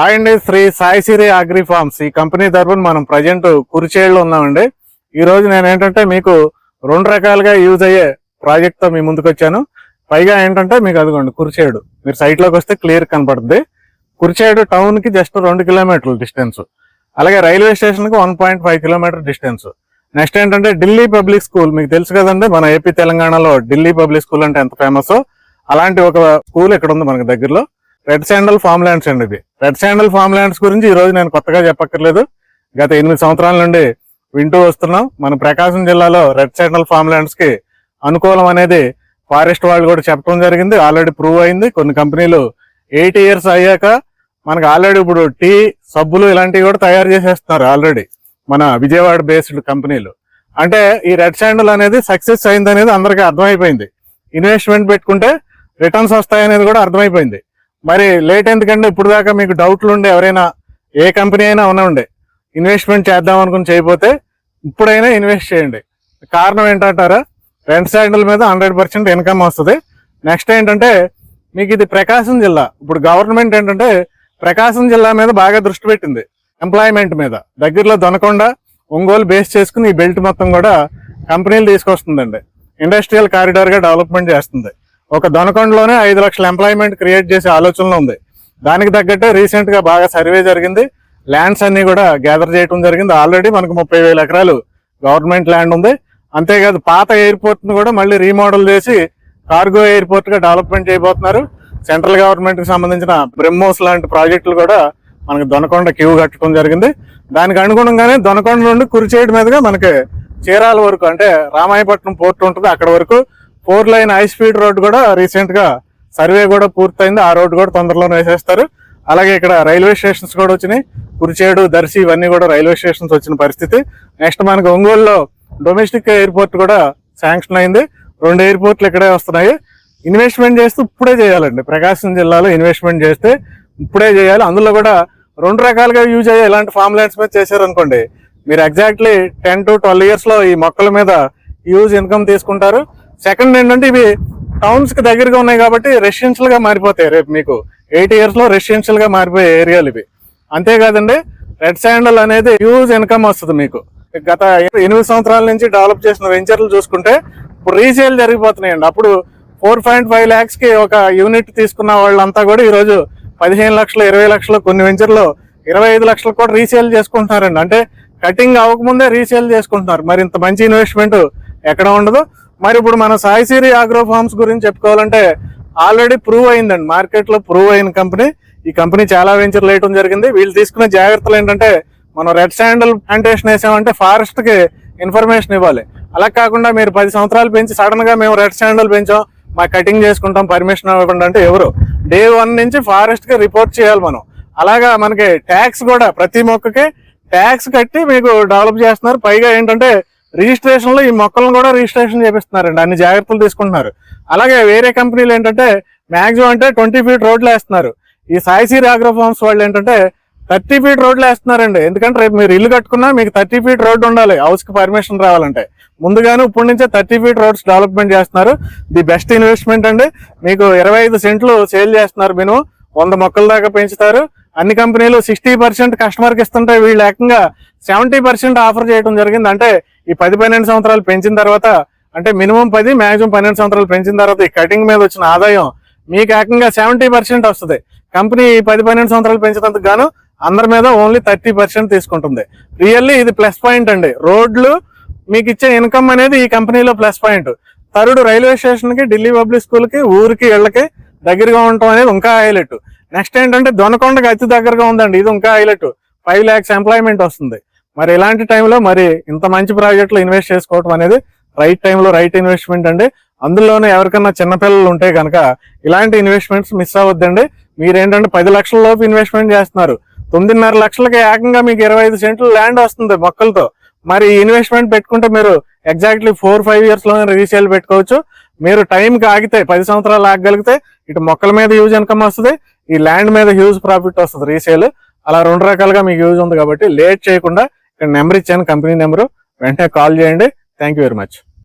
Hi అండి, శ్రీ సాయి సిరి agri forms ఈ company తరఫున మనం ప్రజెంట్ కురిచేడులో ఉన్నామండి. ఈ రోజు నేను ఏంటంటే మీకు రెండు రకాలుగా యూజ్ అయ్యే ప్రాజెక్ట్ తో మీ ముందుకు వచ్చాను. పైగా ఏంటంటే మీకు అదిగోండి కురిచేడు, మీరు సైట్ లోకి వస్తే క్లియర్ కనపడుతుంది. కురిచేడు టౌన్ కి జస్ట్ 2 కిలోమీటర్ల డిస్టెన్స్, అలాగే రైల్వే స్టేషన్ కి 1.5 కిలోమీటర్ డిస్టెన్స్. నెక్స్ట్ ఏంటంటే ఢిల్లీ పబ్లిక్ స్కూల్, మీకు తెలుసు కదండి మన ఏపీ తెలంగాణలో ఢిల్లీ పబ్లిక్ స్కూల్ అంటే ఎంత ఫేమస్. అలాంటి ఒక స్కూల్ ఇక్కడ ఉంది మనకి దగ్గరలో. రెడ్ శాండల్ ఫార్మ్ ల్యాండ్స్ అండి. ఇది రెడ్ శాండల్ ఫార్మ్ ల్యాండ్స్ గురించి ఈ రోజు నేను కొత్తగా చెప్పక్కర్లేదు, గత 8 సంవత్సరాల నుండి వింటూ వస్తున్నాం. మన ప్రకాశం జిల్లాలో రెడ్ శాండల్ ఫార్మ్ ల్యాండ్స్ కి అనుకూలం అనేది ఫారెస్ట్ వాళ్ళు కూడా చెప్పడం జరిగింది. ఆల్రెడీ ప్రూవ్ అయింది. కొన్ని కంపెనీలు 8 ఇయర్స్ అయ్యాక మనకు ఆల్రెడీ ఇప్పుడు టీ సబ్బులు ఇలాంటివి కూడా తయారు చేసేస్తున్నారు ఆల్రెడీ మన విజయవాడ బేస్డ్ కంపెనీలు. అంటే ఈ రెడ్ శాండల్ అనేది సక్సెస్ అయింది అనేది అందరికీ అర్థమైపోయింది. ఇన్వెస్ట్మెంట్ పెట్టుకుంటే రిటర్న్స్ వస్తాయనేది కూడా అర్థమైపోయింది. మరి లేట్ ఎందుకంటే ఇప్పుడు దాకా మీకు డౌట్లు ఉండే ఎవరైనా ఏ కంపెనీ అయినా ఉండే ఇన్వెస్ట్మెంట్ చేద్దాం అనుకుని చేయకపోతే ఇప్పుడైనా ఇన్వెస్ట్ చేయండి. కారణం ఏంటంటారా, రెడ్ శాండల్ మీద 100% ఇన్కమ్ వస్తుంది. నెక్స్ట్ ఏంటంటే మీకు ఇది ప్రకాశం జిల్లా, ఇప్పుడు గవర్నమెంట్ ఏంటంటే ప్రకాశం జిల్లా మీద బాగా దృష్టి పెట్టింది, ఎంప్లాయ్మెంట్ మీద. దగ్గరలో దొనకొండ, ఒంగోలు బేస్ చేసుకుని ఈ బెల్ట్ మొత్తం కూడా కంపెనీలు తీసుకొస్తుందండి. ఇండస్ట్రియల్ కారిడార్ గా డెవలప్మెంట్ చేస్తుంది. ఒక దొనకొండలోనే 5 లక్షల ఎంప్లాయ్మెంట్ క్రియేట్ చేసే ఆలోచనలో ఉంది. దానికి తగ్గట్టే రీసెంట్ గా బాగా సర్వే జరిగింది. ల్యాండ్స్ అన్ని కూడా గ్యాదర్ చేయడం జరిగింది. ఆల్రెడీ మనకు 30,000 ఎకరాలు గవర్నమెంట్ ల్యాండ్ ఉంది. అంతేకాదు పాత ఎయిర్పోర్ట్ ను కూడా మళ్ళీ రీమోడల్ చేసి కార్గో ఎయిర్పోర్ట్ గా డెవలప్మెంట్ చేయబోతున్నారు. సెంట్రల్ గవర్నమెంట్ కి సంబంధించిన బ్రహ్మోస్ లాంటి ప్రాజెక్టులు కూడా మనకి దొనకొండ క్యూ కట్టడం జరిగింది. దానికి అనుగుణంగానే దొనకొండ నుండి కురిచేడు మీదుగా మనకి చీరాల వరకు, అంటే రామాయపట్నం పోర్ట్ ఉంటుంది, అక్కడ వరకు 4 లైన్ హై స్పీడ్ రోడ్ కూడా రీసెంట్ గా సర్వే కూడా పూర్తయింది. ఆ రోడ్ కూడా తొందరలోనే వేసేస్తారు. అలాగే ఇక్కడ రైల్వే స్టేషన్స్ కూడా వచ్చినాయి. కురిచేడు, దర్శి ఇవన్నీ కూడా రైల్వే స్టేషన్స్ వచ్చిన పరిస్థితి. నెక్స్ట్ మనకు ఒంగోలులో డొమెస్టిక్ ఎయిర్పోర్ట్ కూడా శాంక్షన్ అయింది. 2 ఎయిర్పోర్ట్లు ఇక్కడే వస్తున్నాయి. ఇన్వెస్ట్మెంట్ చేస్తే ఇప్పుడే చేయాలండి. ప్రకాశం జిల్లాలో ఇన్వెస్ట్మెంట్ చేస్తే ఇప్పుడే చేయాలి. అందులో కూడా 2 రకాలుగా యూజ్ అయ్యే ఇలాంటి ఫార్మ్ ల్యాండ్స్ మీద చేశారనుకోండి, మీరు ఎగ్జాక్ట్లీ 10 to 12 ఇయర్స్ లో ఈ మొక్కల మీద యూజ్ ఇన్కమ్ తీసుకుంటారు. సెకండ్ ఏంటంటే ఇవి టౌన్స్ కి దగ్గరగా ఉన్నాయి కాబట్టి రెసిడెన్షియల్ గా మారిపోతాయి. రేపు మీకు 8 ఇయర్స్ లో రెసిడెన్షియల్ గా మారిపోయే ఏరియాలు ఇవి. అంతేకాదండి, రెడ్ శాండల్ అనేది హ్యూజ్ ఇన్కమ్ వస్తుంది మీకు. గత 8 సంవత్సరాల నుంచి డెవలప్ చేసిన వెంచర్లు చూసుకుంటే ఇప్పుడు రీసేల్ జరిగిపోతున్నాయండి. అప్పుడు 4.5 lakhs కి ఒక యూనిట్ తీసుకున్న వాళ్ళంతా కూడా ఈ రోజు 15 లక్షలు, 20 లక్షలు, కొన్ని వెంచర్లు 25 లక్షలు కూడా రీసేల్ చేసుకుంటున్నారండి. అంటే కటింగ్ అవ్వకముందే రీసేల్ చేసుకుంటున్నారు. మరి ఇంత మంచి ఇన్వెస్ట్మెంట్ ఎక్కడ ఉండదు. మరి ఇప్పుడు మన సాయి సిరి అగ్రో ఫార్మ్స్ గురించి చెప్పుకోవాలంటే ఆల్రెడీ ప్రూవ్ అయిందండి, మార్కెట్ లో ప్రూవ్ అయిన కంపెనీ. ఈ కంపెనీ చాలా వెంచర్లు వేయడం జరిగింది. వీళ్ళు తీసుకునే జాగ్రత్తలు ఏంటంటే, మనం రెడ్ శాండల్ ప్లాంటేషన్ వేసామంటే ఫారెస్ట్ కి ఇన్ఫర్మేషన్ ఇవ్వాలి. అలా కాకుండా మీరు 10 సంవత్సరాలు పెంచి సడన్ గా మేము రెడ్ శాండల్ పెంచాం, మా కటింగ్ చేసుకుంటాం, పర్మిషన్ ఇవ్వకుండా అంటే ఎవరు? Day 1 నుంచి ఫారెస్ట్ కి రిపోర్ట్ చేయాలి మనం. అలాగా మనకి ట్యాక్స్ కూడా ప్రతి మొక్కకి ట్యాక్స్ కట్టి మీకు డెవలప్ చేస్తున్నారు. పైగా ఏంటంటే రిజిస్ట్రేషన్ లో ఈ మొక్కలను కూడా రిజిస్ట్రేషన్ చేపిస్తున్నారండి. అన్ని జాగ్రత్తలు తీసుకుంటున్నారు. అలాగే వేరే కంపెనీలు ఏంటంటే మాక్సిమం అంటే 20 feet రోడ్లు వేస్తున్నారు. ఈ సాయి సిరి అగ్రో ఫార్మ్స్ వాళ్ళు ఏంటంటే 30 feet రోడ్లు వేస్తున్నారండి. ఎందుకంటే రేపు మీరు ఇల్లు కట్టుకున్నా మీకు 30 feet రోడ్డు ఉండాలి హౌస్ కి పర్మిషన్ రావాలంటే. ముందుగానే ఇప్పటి నుంచే 30 feet రోడ్స్ డెవలప్మెంట్ చేస్తున్నారు. ది బెస్ట్ ఇన్వెస్ట్మెంట్ అండి. మీకు 25 సెంట్లు సేల్ చేస్తున్నారు. మినిమం 100 మొక్కల దాకా పెంచుతారు. అన్ని కంపెనీలు 60% కస్టమర్ కి ఇస్తుంటే వీళ్ళు ఏకంగా 70% ఆఫర్ చేయడం జరిగింది. అంటే ఈ 10-12 సంవత్సరాలు పెంచిన తర్వాత, అంటే మినిమం 10, మాక్సిమం 12 సంవత్సరాలు పెంచిన తర్వాత ఈ కటింగ్ మీద వచ్చిన ఆదాయం మీకు ఏకంగా 70% వస్తుంది. కంపెనీ 10-12 సంవత్సరాలు పెంచినందుకు గాను అందరి మీద ఓన్లీ 30% తీసుకుంటుంది. రియల్లీ ఇది ప్లస్ పాయింట్ అండి. రోడ్లు మీకు ఇచ్చే ఇన్కమ్ అనేది ఈ కంపెనీలో plus point. Third, railway station కి, ఢిల్లీ పబ్లిక్ స్కూల్ కి, ఊరికి ఇళ్లకి దగ్గరగా ఉండటం అనేది ఇంకా హైలైట్. నెక్స్ట్ ఏంటంటే దొనకొండకి అతి దగ్గరగా ఉందండి, ఇది ఇంకా హైలైట్. 5 lakhs ఎంప్లాయ్మెంట్ వస్తుంది. మరి ఇలాంటి టైంలో మరి ఇంత మంచి ప్రాజెక్ట్ లో ఇన్వెస్ట్ చేసుకోవడం అనేది రైట్ టైంలో రైట్ ఇన్వెస్ట్మెంట్ అండి. అందులోనే ఎవరికన్నా చిన్నపిల్లలు ఉంటే కనుక ఇలాంటి ఇన్వెస్ట్మెంట్స్ మిస్ అవ్వద్దండి. మీరేంటంటే 10 లక్షల లోపు ఇన్వెస్ట్మెంట్ చేస్తున్నారు, 9.5 లక్షలకి ఏకంగా మీకు 25 సెంట్లు ల్యాండ్ వస్తుంది మొక్కలతో. మరి ఇన్వెస్ట్మెంట్ పెట్టుకుంటే మీరు ఎగ్జాక్ట్లీ 4-5 ఇయర్స్ లోనే రీసేల్ పెట్టుకోవచ్చు. మీరు టైంకి ఆగితే 10 సంవత్సరాలు ఆగగలిగితే ఇటు మొక్కల మీద హ్యూజ్ ఇన్కమ్ వస్తుంది, ఈ ల్యాండ్ మీద హ్యూజ్ ప్రాఫిట్ వస్తుంది రీసేల్. అలా 2 రకాలుగా మీకు యూజ్ ఉంది కాబట్టి లేట్ చేయకుండా ఇక్కడ నెంబర్ ఇచ్చాను, కంపెనీ నెంబరు, వెంటనే కాల్ చేయండి. Thank you very much.